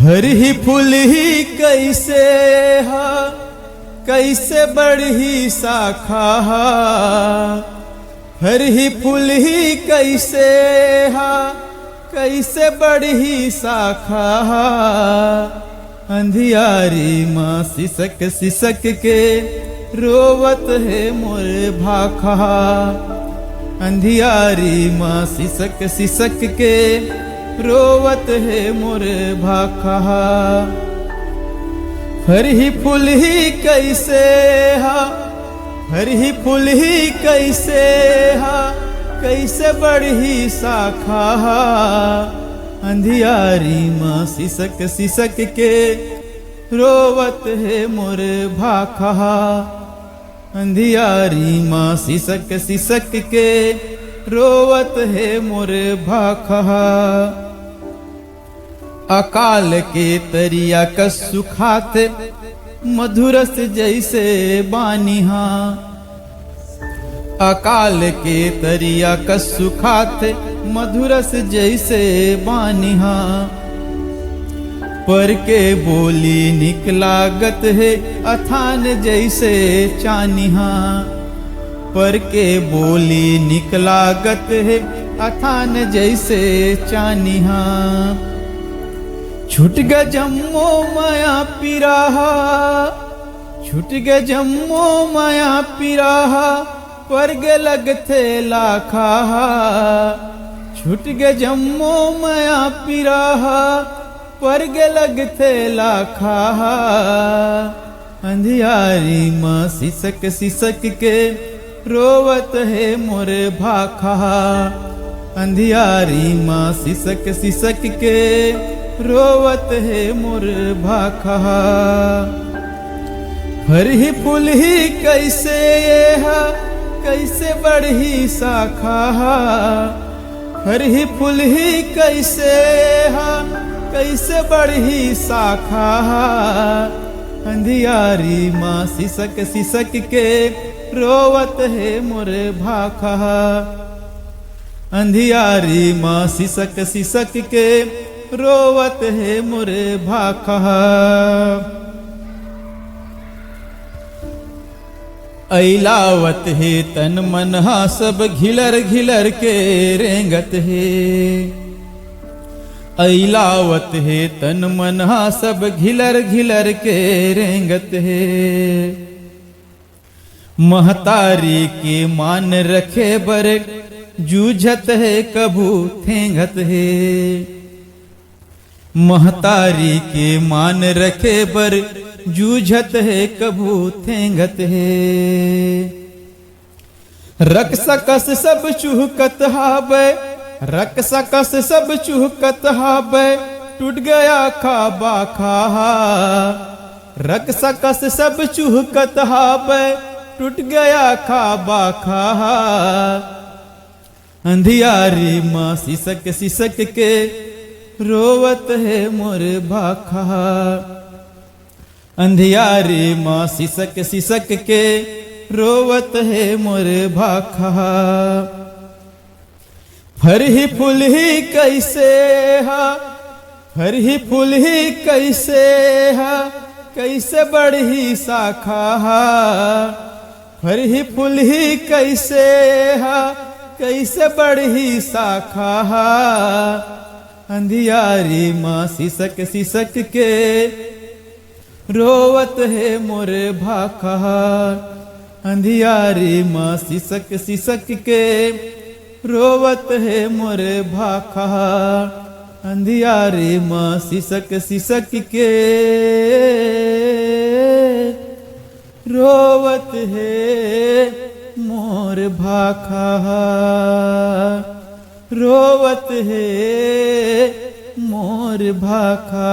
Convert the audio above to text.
हरही फूलही कैसे हा, कैसे बढ़ी शाखा हा। हरही फूलही कैसे हा, कैसे बढ़ी शाखा हा। अंधियारी माँ सिसक सिसक के रोवत है मोर भाखा। अंधियारी माँ सिसक सिसक के रोवत है मोर भाखा। हरही फूलही कैसे हा, हरही फूलही कैसे हा, कैसे बढ़ी शाखा। अंधियारी माँ सिसक सिसक के रोवत है मोर भाखा। अंधियारी माँ सिसक सिसक के रोवत है मोर भाखा। अकाल के तरिया कस सुखात मधुरस जैसे बानिहा। अकाल के तरिया कस सुखात मधुरस जैसे बानिहा। पर के बोली निकलागत है अथान जैसे चानिहा। पर के बोली निकलागत है अथान जैसे चानिहा। छूट ग जम्मो माया पिराहा, छूट ग जम्मो माया पिराहा। पर गे लगथे लाखा। छूट ग जम्मो माया पिराहा, पर गे लगथे लाखा। अंधियारी माँ सिसक सिसक के रोवत है मोर भाखा। अंधियारी माँ सिसक सिसक के रोवत है मोर भाखा। हरही फूलही कैसे हा, कैसे बढ़ी शाखा। हरही फूलही कैसे हा, कैसे बढ़ी शाखा। अंधियारी माँ सिसक सिसक के रोवत है मोर भाखा। अंधियारी माँ सिसक सिसक के रोवत है मोर भाखा। ऐलावत है तन मन हा सब घिलर घिलर के रेंगत है। ऐलावत है तन मन हा सब घिलर घिलर के रेंगत है। महतारी के मान रखे बर जूझत है कभू थेंगत है। महतारी के मान रखे बर जूझत है कभू थेंगत है। रक सकस सब चूहकत हाबै, रक सकस सब चूहकत हाबै। टूट गया खाबा खाहा। रक सकस सब चूहकत हाबै, टूट गया खाबा खाहा। अंधियारी माँ सिसक सिसक के रोवत है मोर भाखा। अंधियारी माँ सिसक सिसक के रोवत है मोर भाखा। हरही फूलही कैसे हा, हरही फूलही कैसे हा, कैसे बढ़ी शाखा। हरही फूलही कैसे हा, कैसे बढ़ी शाखा। अंधियारी माँ सिसक सिसक के रोवत है मोर भाखा। अंधियारी माँ सिसक सिसक के रोवत है मोर भाखा। अंधियारी माँ सिसक सिसक के रोवत है मोर भाखा। रोवत है मोर भाखा।